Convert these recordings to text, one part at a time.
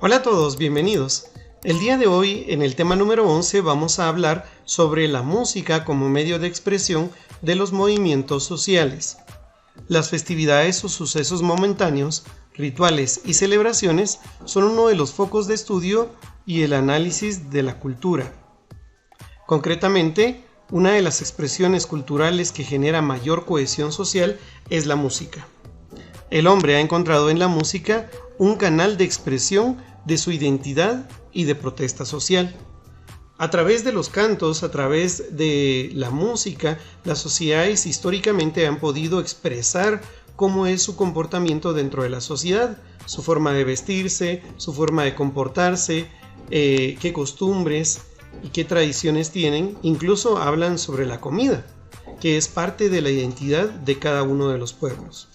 Hola a todos, bienvenidos. El día de hoy, en el tema número 11, vamos a hablar sobre la música como medio de expresión de los movimientos sociales. Las festividades o sucesos momentáneos, rituales y celebraciones son uno de los focos de estudio y el análisis de la cultura. Concretamente, una de las expresiones culturales que genera mayor cohesión social es la música. El hombre ha encontrado en la música un canal de expresión de su identidad y de protesta social. A través de los cantos, a través de la música, las sociedades históricamente han podido expresar cómo es su comportamiento dentro de la sociedad, su forma de vestirse, su forma de comportarse, qué costumbres y qué tradiciones tienen. Incluso hablan sobre la comida, que es parte de la identidad de cada uno de los pueblos.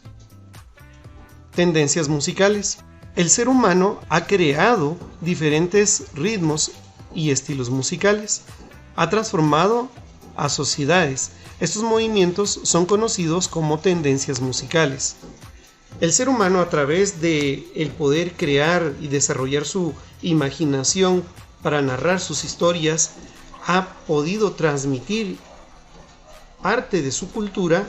Tendencias musicales. El ser humano ha creado diferentes ritmos y estilos musicales. Ha transformado a sociedades. Estos movimientos son conocidos como tendencias musicales. El ser humano, a través de el poder crear y desarrollar su imaginación para narrar sus historias, ha podido transmitir parte de su cultura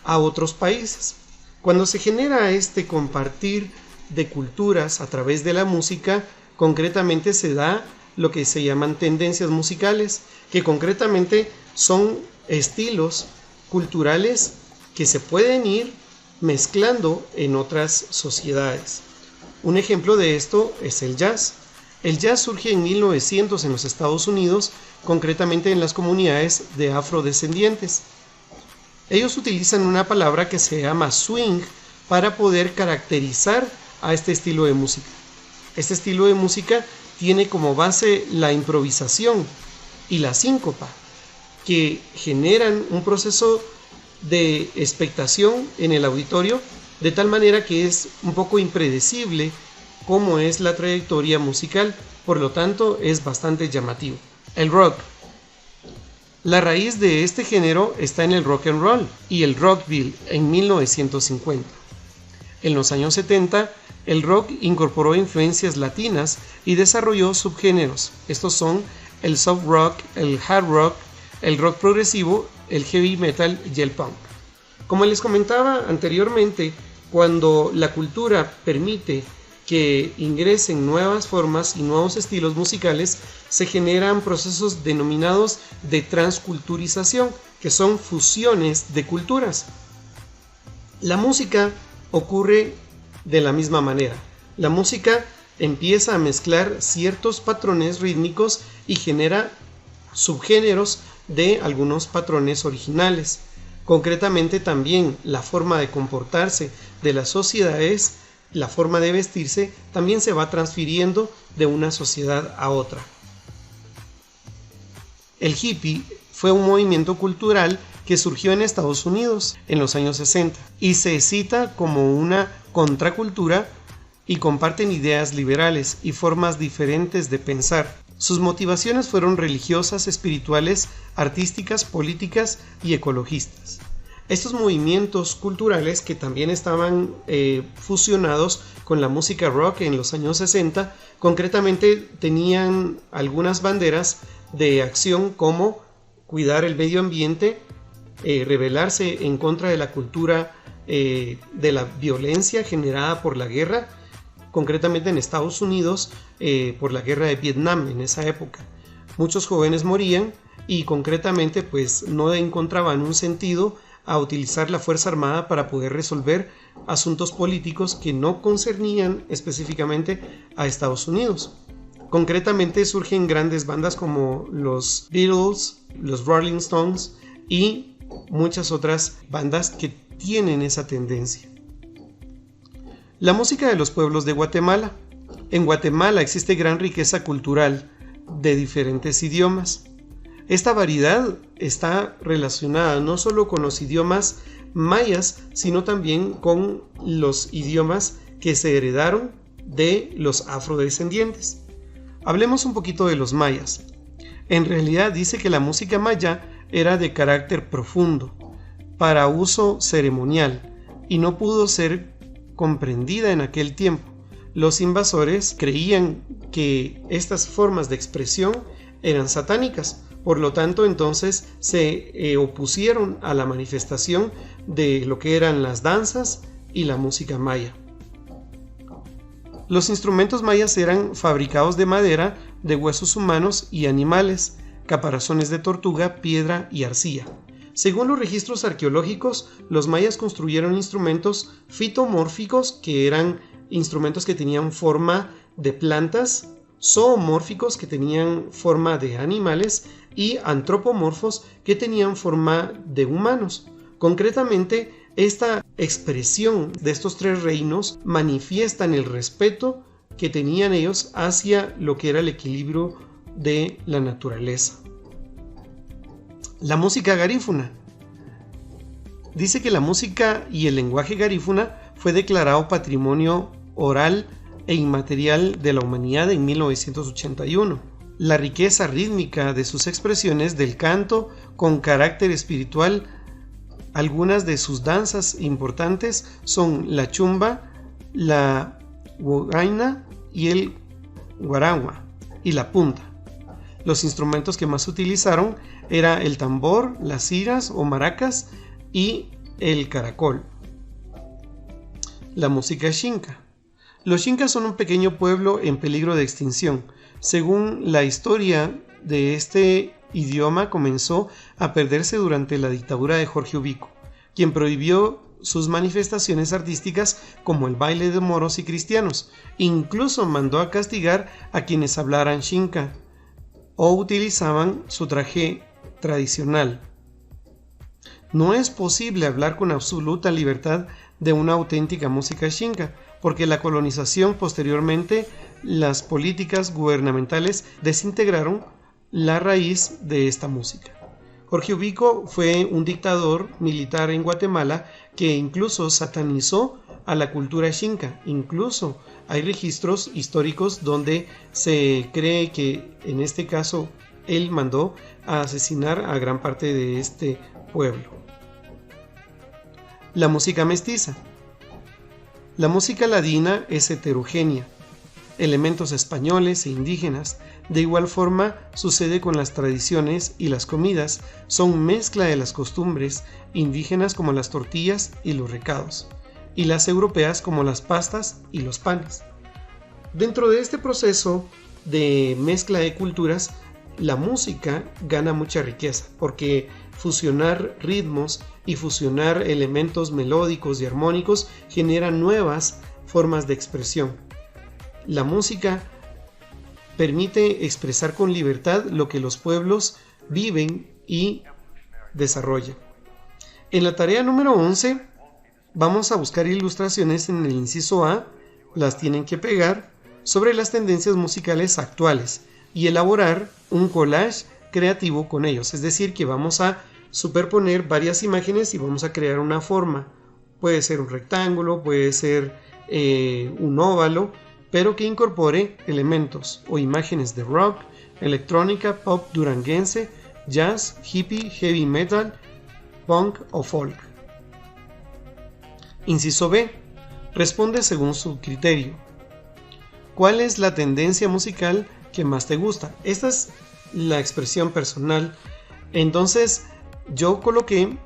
a otros países. Cuando se genera este compartir de culturas a través de la música, concretamente se da lo que se llaman tendencias musicales, que concretamente son estilos culturales que se pueden ir mezclando en otras sociedades. Un ejemplo de esto es el jazz. El jazz surge en 1900 en los Estados Unidos, concretamente en las comunidades de afrodescendientes. Ellos utilizan una palabra que se llama swing para poder caracterizar a este estilo de música. Este estilo de música tiene como base la improvisación y la síncopa, que generan un proceso de expectación en el auditorio, de tal manera que es un poco impredecible cómo es la trayectoria musical, por lo tanto es bastante llamativo. El rock. La raíz de este género está en el rock and roll y el rockabilly en 1950. En los años 70, el rock incorporó influencias latinas y desarrolló subgéneros. Estos son el soft rock, el hard rock, el rock progresivo, el heavy metal y el punk. Como les comentaba anteriormente, cuando la cultura permite que ingresen nuevas formas y nuevos estilos musicales, se generan procesos denominados de transculturización, que son fusiones de culturas. La música ocurre de la misma manera. La música empieza a mezclar ciertos patrones rítmicos y genera subgéneros de algunos patrones originales. Concretamente también la forma de comportarse de las sociedades, la forma de vestirse, también se va transfiriendo de una sociedad a otra. El hippie fue un movimiento cultural que surgió en Estados Unidos en los años 60 y se cita como una contracultura y comparten ideas liberales y formas diferentes de pensar. Sus motivaciones fueron religiosas, espirituales, artísticas, políticas y ecologistas. Estos movimientos culturales, que también estaban fusionados con la música rock en los años 60, concretamente tenían algunas banderas de acción como cuidar el medio ambiente, rebelarse en contra de la cultura de la violencia generada por la guerra, concretamente en Estados Unidos por la guerra de Vietnam en esa época. Muchos jóvenes morían y concretamente pues no encontraban un sentido a utilizar la Fuerza Armada para poder resolver asuntos políticos que no concernían específicamente a Estados Unidos. Concretamente surgen grandes bandas como los Beatles, los Rolling Stones y muchas otras bandas que tienen esa tendencia. La música de los pueblos de Guatemala. En Guatemala existe gran riqueza cultural de diferentes idiomas. Esta variedad está relacionada no solo con los idiomas mayas, sino también con los idiomas que se heredaron de los afrodescendientes. Hablemos un poquito de los mayas. En realidad dice que la música maya era de carácter profundo, para uso ceremonial, y no pudo ser comprendida en aquel tiempo, Los invasores creían que estas formas de expresión eran satánicas, por lo tanto entonces se opusieron a la manifestación de lo que eran las danzas y la música maya. Los instrumentos mayas eran fabricados de madera, de huesos humanos y animales, caparazones de tortuga, piedra y arcilla. Según los registros arqueológicos, los mayas construyeron instrumentos fitomórficos, que eran instrumentos que tenían forma de plantas, zoomórficos, que tenían forma de animales, y antropomorfos, que tenían forma de humanos. Concretamente, esta expresión de estos tres reinos manifiestan el respeto que tenían ellos hacia lo que era el equilibrio de la naturaleza. La música garífuna. Dice que la música y el lenguaje garífuna fue declarado Patrimonio Oral e Inmaterial de la Humanidad en 1981. La riqueza rítmica de sus expresiones del canto con carácter espiritual. Algunas de sus danzas importantes son la chumba, la huayna y el guaragua y la punta. Los instrumentos que más utilizaron era el tambor, las ciras o maracas y el caracol. La música xinca. Los xincas son un pequeño pueblo en peligro de extinción. Según la historia de este idioma, comenzó a perderse durante la dictadura de Jorge Ubico, quien prohibió sus manifestaciones artísticas como el baile de moros y cristianos. Incluso mandó a castigar a quienes hablaran xinca o utilizaban su traje tradicional. No es posible hablar con absoluta libertad de una auténtica música xinca, porque la colonización, posteriormente las políticas gubernamentales desintegraron la raíz de esta música. Jorge Ubico fue un dictador militar en Guatemala que incluso satanizó a la cultura xinca. Incluso hay registros históricos donde se cree que en este caso él mandó a asesinar a gran parte de este pueblo. La música mestiza. La música ladina es heterogénea, elementos españoles e indígenas. De igual forma sucede con las tradiciones, y las comidas son mezcla de las costumbres indígenas como las tortillas y los recados, y las europeas como las pastas y los panes. Dentro de este proceso de mezcla de culturas, la música gana mucha riqueza, porque fusionar ritmos y fusionar elementos melódicos y armónicos genera nuevas formas de expresión. La música permite expresar con libertad lo que los pueblos viven y desarrollan. En la tarea número 11 vamos a buscar ilustraciones en el inciso A, las tienen que pegar, sobre las tendencias musicales actuales y elaborar un collage creativo con ellos. Es decir, que vamos a superponer varias imágenes y vamos a crear una forma. Puede ser un rectángulo, puede ser un óvalo, pero que incorpore elementos o imágenes de rock, electrónica, pop duranguense, jazz, hippie, heavy metal, punk o folk. Inciso B. Responde según su criterio. ¿Cuál es la tendencia musical que más te gusta? Esta es la expresión personal. Entonces yo coloqué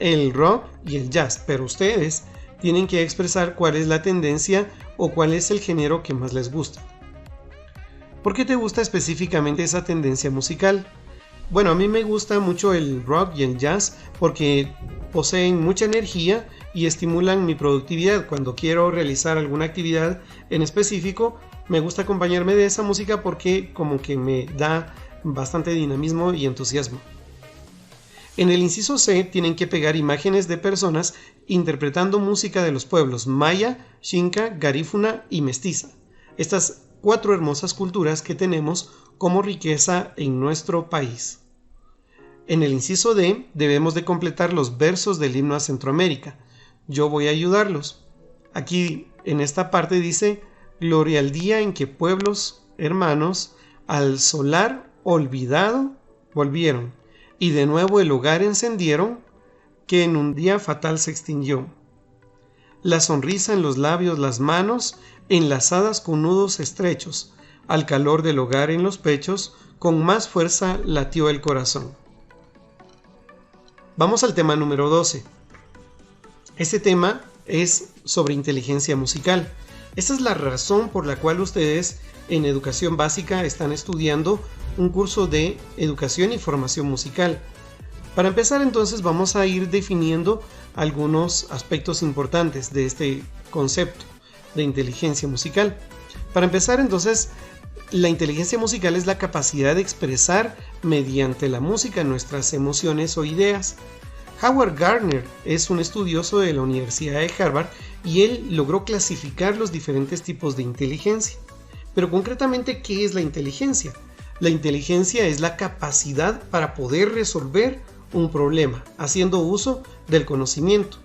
el rock y el jazz, pero ustedes tienen que expresar cuál es la tendencia o cuál es el género que más les gusta. ¿Por qué te gusta específicamente esa tendencia musical? Bueno, a mí me gusta mucho el rock y el jazz porque poseen mucha energía y estimulan mi productividad. Cuando quiero realizar alguna actividad en específico, me gusta acompañarme de esa música porque como que me da bastante dinamismo y entusiasmo. En el inciso C tienen que pegar imágenes de personas interpretando música de los pueblos maya, xinca, garífuna y mestiza. Estas 4 hermosas culturas que tenemos como riqueza en nuestro país. En el inciso D debemos de completar los versos del himno a Centroamérica. Yo voy a ayudarlos. Aquí en esta parte dice: gloria al día en que pueblos hermanos al solar olvidado volvieron, y de nuevo el hogar encendieron, que en un día fatal se extinguió. la sonrisa en los labios, las manos enlazadas con nudos estrechos, al calor del hogar en los pechos, con más fuerza latió el corazón. Vamos al tema número 12. Este tema es sobre inteligencia musical. Esta es la razón por la cual ustedes en educación básica están estudiando un curso de educación y formación musical. Para empezar, entonces, vamos a ir definiendo algunos aspectos importantes de este concepto de inteligencia musical. Para empezar, entonces, la inteligencia musical es la capacidad de expresar mediante la música nuestras emociones o ideas. Howard Gardner es un estudioso de la Universidad de Harvard y él logró clasificar los diferentes tipos de inteligencia. Pero concretamente, ¿qué es la inteligencia? La inteligencia es la capacidad para poder resolver un problema, haciendo uso del conocimiento.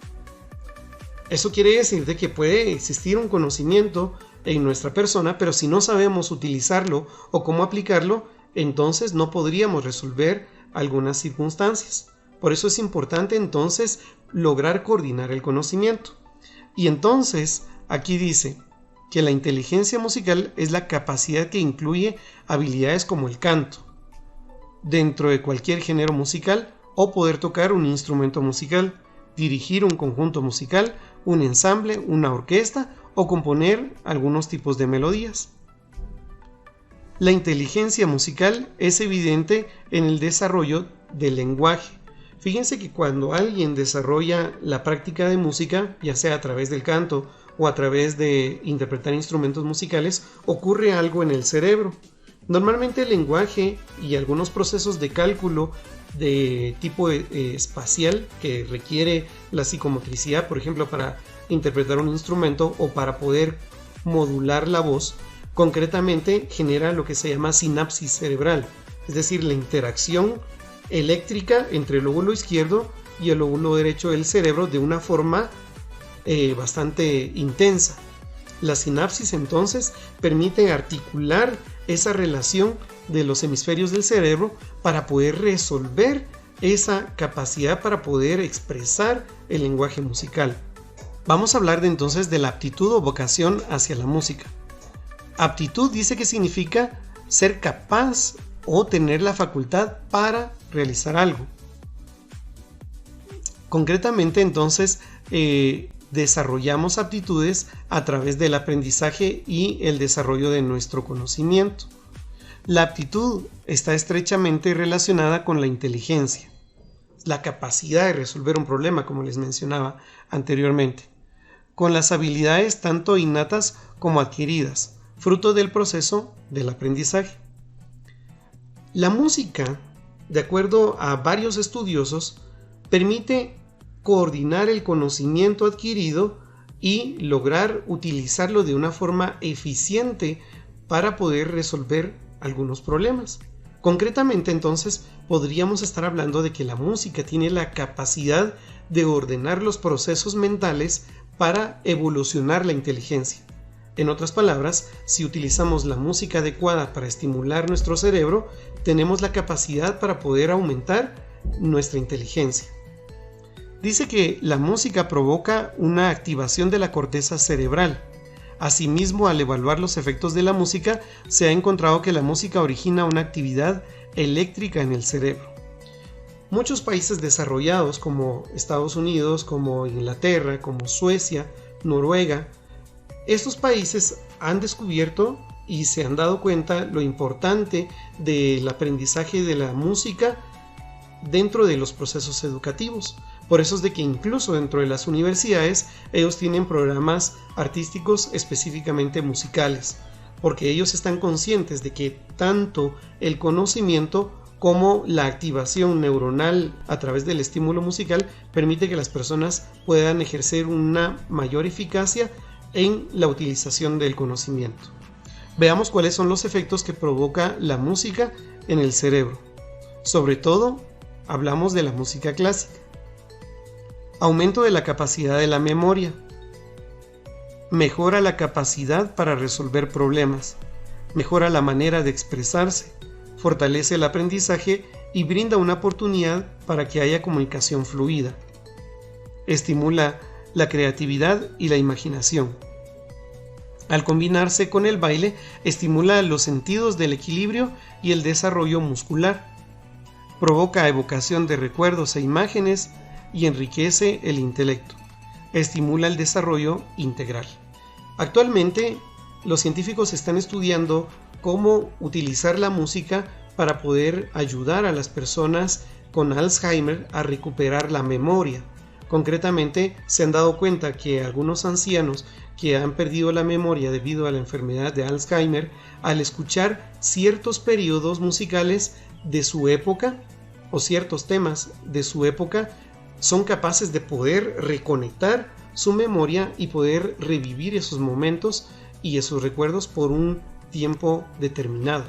Eso quiere decir de que puede existir un conocimiento en nuestra persona, pero si no sabemos utilizarlo o cómo aplicarlo, entonces no podríamos resolver algunas circunstancias. Por eso es importante entonces lograr coordinar el conocimiento. Y entonces aquí dice que la inteligencia musical es la capacidad que incluye habilidades como el canto, dentro de cualquier género musical, o poder tocar un instrumento musical, dirigir un conjunto musical, un ensamble, una orquesta o componer algunos tipos de melodías. La inteligencia musical es evidente en el desarrollo del lenguaje. Fíjense que cuando alguien desarrolla la práctica de música, ya sea a través del canto o a través de interpretar instrumentos musicales, ocurre algo en el cerebro. Normalmente el lenguaje y algunos procesos de cálculo de tipo espacial que requiere la psicomotricidad, por ejemplo, para interpretar un instrumento o para poder modular la voz, concretamente genera lo que se llama sinapsis cerebral, es decir, la interacción eléctrica entre el lóbulo izquierdo y el lóbulo derecho del cerebro de una forma bastante intensa. La sinapsis entonces permite articular esa relación de los hemisferios del cerebro para poder resolver esa capacidad para poder expresar el lenguaje musical. Vamos a hablar entonces de la aptitud o vocación hacia la música. Aptitud dice que significa ser capaz o tener la facultad para realizar algo. Concretamente entonces desarrollamos aptitudes a través del aprendizaje y el desarrollo de nuestro conocimiento. La aptitud está estrechamente relacionada con la inteligencia, la capacidad de resolver un problema, como les mencionaba anteriormente, con las habilidades tanto innatas como adquiridas, fruto del proceso del aprendizaje. La música, de acuerdo a varios estudiosos, permite coordinar el conocimiento adquirido y lograr utilizarlo de una forma eficiente para poder resolver algunos problemas. Concretamente, entonces, podríamos estar hablando de que la música tiene la capacidad de ordenar los procesos mentales para evolucionar la inteligencia. En otras palabras, si utilizamos la música adecuada para estimular nuestro cerebro, tenemos la capacidad para poder aumentar nuestra inteligencia. Dice que la música provoca una activación de la corteza cerebral. Asimismo, al evaluar los efectos de la música, se ha encontrado que la música origina una actividad eléctrica en el cerebro. Muchos países desarrollados como Estados Unidos, como Inglaterra, como Suecia, Noruega, estos países han descubierto y se han dado cuenta lo importante del aprendizaje de la música dentro de los procesos educativos. Por eso es de que incluso dentro de las universidades ellos tienen programas artísticos específicamente musicales, porque ellos están conscientes de que tanto el conocimiento como la activación neuronal a través del estímulo musical permite que las personas puedan ejercer una mayor eficacia en la utilización del conocimiento. Veamos cuáles son los efectos que provoca la música en el cerebro. Sobre todo, hablamos de la música clásica. Aumento de la capacidad de la memoria. Mejora la capacidad para resolver problemas. Mejora la manera de expresarse. Fortalece el aprendizaje y brinda una oportunidad para que haya comunicación fluida. Estimula la creatividad y la imaginación. Al combinarse con el baile, estimula los sentidos del equilibrio y el desarrollo muscular. Provoca evocación de recuerdos e imágenes y enriquece el intelecto. Estimula el desarrollo integral. Actualmente, los científicos están estudiando cómo utilizar la música para poder ayudar a las personas con Alzheimer a recuperar la memoria. Concretamente, se han dado cuenta que algunos ancianos que han perdido la memoria debido a la enfermedad de Alzheimer, al escuchar ciertos periodos musicales de su época o ciertos temas de su época, son capaces de poder reconectar su memoria y poder revivir esos momentos y esos recuerdos por un tiempo determinado.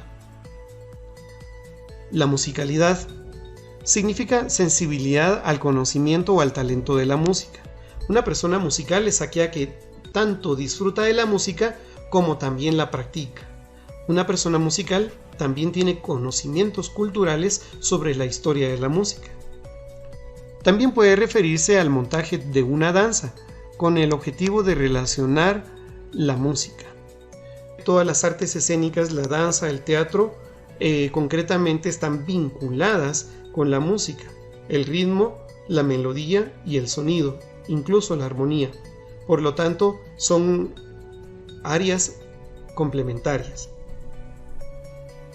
La musicalidad significa sensibilidad al conocimiento o al talento de la música. Una persona musical es aquella que tanto disfruta de la música como también la practica. Una persona musical también tiene conocimientos culturales sobre la historia de la música. También puede referirse al montaje de una danza con el objetivo de relacionar la música. Todas las artes escénicas, la danza, el teatro, concretamente están vinculadas con la música, el ritmo, la melodía y el sonido, incluso la armonía. Por lo tanto, son áreas complementarias.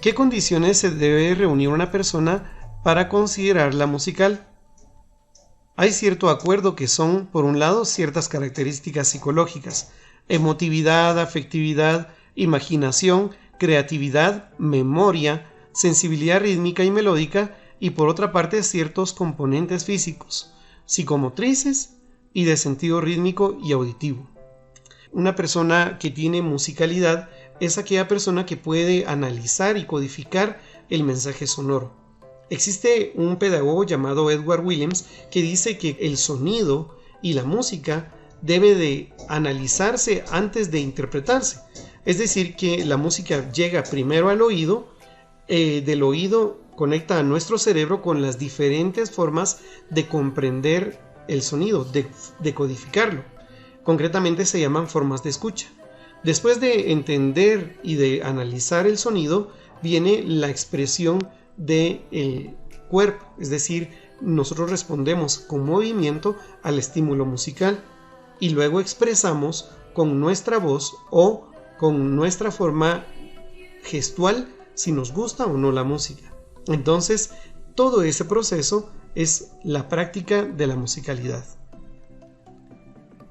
¿Qué condiciones se debe reunir una persona para considerarla musical? Hay cierto acuerdo que son, por un lado, ciertas características psicológicas: emotividad, afectividad, imaginación, creatividad, memoria, sensibilidad rítmica y melódica, y por otra parte ciertos componentes físicos, psicomotrices y de sentido rítmico y auditivo. Una persona que tiene musicalidad es aquella persona que puede analizar y codificar el mensaje sonoro. Existe un pedagogo llamado Edward Williams que dice que el sonido y la música debe de analizarse antes de interpretarse. Es decir, que la música llega primero al oído, del oído conecta a nuestro cerebro con las diferentes formas de comprender el sonido, de codificarlo. Concretamente se llaman formas de escucha. Después de entender y de analizar el sonido, viene la expresión del cuerpo, es decir, nosotros respondemos con movimiento al estímulo musical y luego expresamos con nuestra voz o con nuestra forma gestual si nos gusta o no la música. Entonces, todo ese proceso es la práctica de la musicalidad.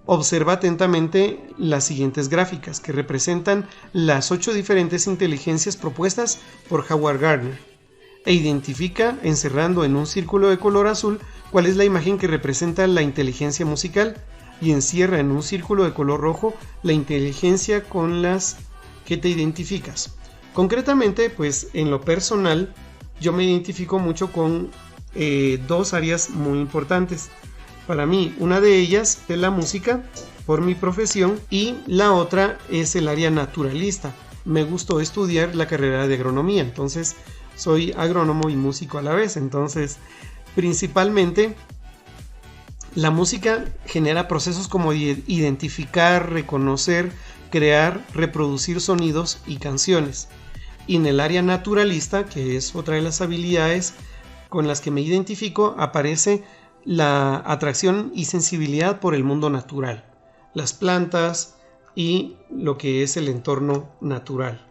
Observa atentamente las siguientes gráficas que representan las 8 diferentes inteligencias propuestas por Howard Gardner e identifica, encerrando en un círculo de color azul, cuál es la imagen que representa la inteligencia musical y encierra en un círculo de color rojo la inteligencia con las que te identificas. Concretamente, pues en lo personal, yo me identifico mucho con dos áreas muy importantes. Para mí, una de ellas es la música, por mi profesión, y la otra es el área naturalista. Me gustó estudiar la carrera de agronomía, entonces soy agrónomo y músico a la vez. Entonces, principalmente, la música genera procesos como identificar, reconocer, crear, reproducir sonidos y canciones. Y en el área naturalista, que es otra de las habilidades con las que me identifico, aparece la atracción y sensibilidad por el mundo natural, las plantas y lo que es el entorno natural.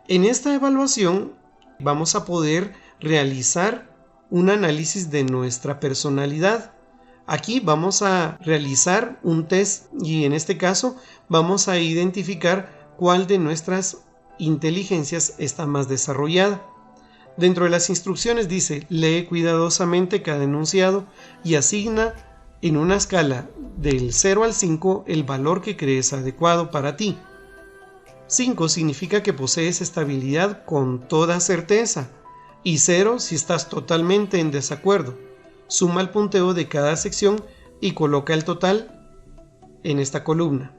En esta evaluación vamos a poder realizar un análisis de nuestra personalidad. Aquí vamos a realizar un test y en este caso vamos a identificar cuál de nuestras inteligencias está más desarrollada. Dentro de las instrucciones dice: lee cuidadosamente cada enunciado y asigna en una escala del 0 al 5 el valor que crees adecuado para ti. 5 significa que posees estabilidad con toda certeza y 0 si estás totalmente en desacuerdo. Suma el punteo de cada sección y coloca el total en esta columna.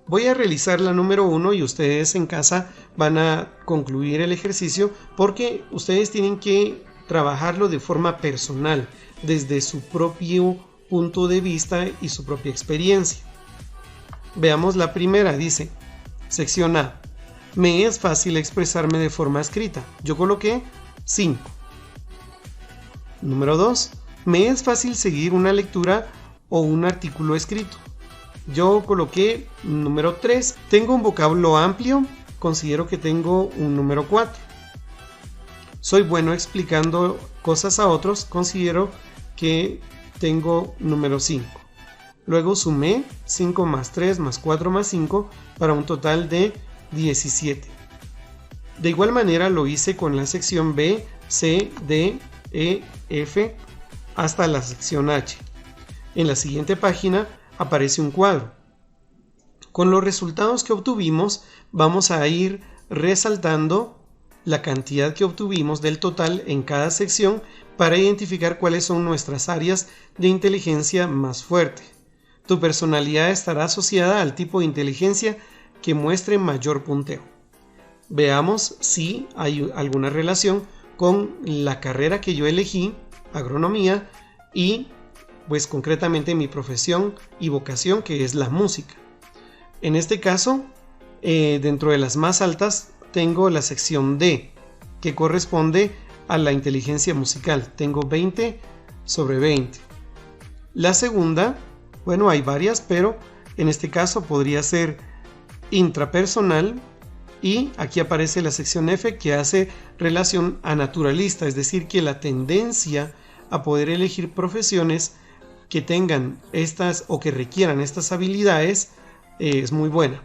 Voy a realizar la número 1 y ustedes en casa van a concluir el ejercicio porque ustedes tienen que trabajarlo de forma personal, desde su propio punto de vista y su propia experiencia. Veamos la primera, dice, sección A. Me es fácil expresarme de forma escrita. Yo coloqué 5. Número 2. Me es fácil seguir una lectura o un artículo escrito. Yo coloqué número 3. Tengo un vocablo amplio. Considero que tengo un número 4. Soy bueno explicando cosas a otros. Considero que tengo número 5. Luego sumé 5 más 3 más 4 más 5 para un total de 17. De igual manera lo hice con la sección B, C, D, E, F hasta la sección H. En la siguiente página aparece un cuadro. Con los resultados que obtuvimos vamos a ir resaltando la cantidad que obtuvimos del total en cada sección para identificar cuáles son nuestras áreas de inteligencia más fuerte. Tu personalidad estará asociada al tipo de inteligencia que muestre mayor punteo. Veamos si hay alguna relación con la carrera que yo elegí, agronomía, y pues concretamente mi profesión y vocación, que es la música. En este caso, dentro de las más altas tengo la sección D, que corresponde a la inteligencia musical. Tengo 20 sobre 20. La segunda, bueno, hay varias, pero en este caso podría ser intrapersonal, y aquí aparece la sección F, que hace relación a naturalista, es decir, que la tendencia a poder elegir profesiones que tengan estas o que requieran estas habilidades es muy buena.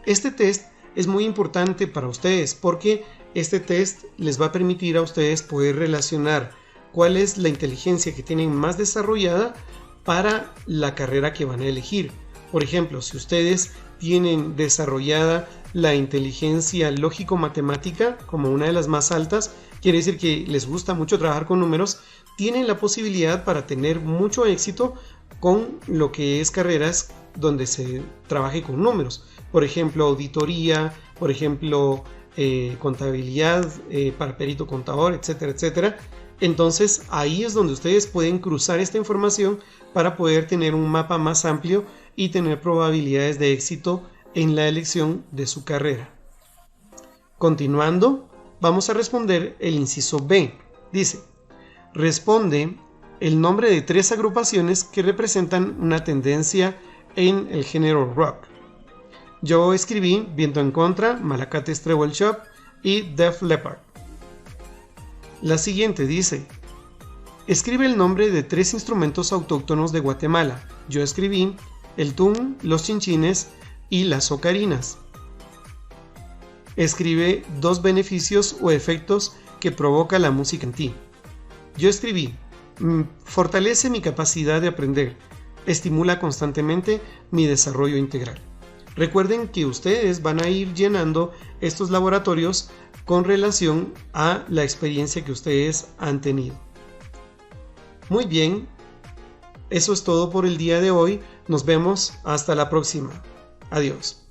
Este test es muy importante para ustedes porque este test les va a permitir a ustedes poder relacionar cuál es la inteligencia que tienen más desarrollada para la carrera que van a elegir. Por ejemplo, si ustedes tienen desarrollada la inteligencia lógico-matemática como una de las más altas, quiere decir que les gusta mucho trabajar con números, tienen la posibilidad para tener mucho éxito con lo que es carreras donde se trabaje con números. Por ejemplo, auditoría, por ejemplo, contabilidad para perito contador, etcétera, etcétera. Entonces ahí es donde ustedes pueden cruzar esta información para poder tener un mapa más amplio y tener probabilidades de éxito en la elección de su carrera. Continuando, vamos a responder el inciso B. Dice, responde el nombre de 3 agrupaciones que representan una tendencia en el género rock. Yo escribí Viento en Contra, Malacates Treble Shop y Def Leppard. La siguiente dice, escribe el nombre de 3 instrumentos autóctonos de Guatemala. Yo escribí el tun, los chinchines y las ocarinas. Escribe 2 beneficios o efectos que provoca la música en ti. Yo escribí, fortalece mi capacidad de aprender, estimula constantemente mi desarrollo integral. Recuerden que ustedes van a ir llenando estos laboratorios con relación a la experiencia que ustedes han tenido. Muy bien, eso es todo por el día de hoy. Nos vemos hasta la próxima. Adiós.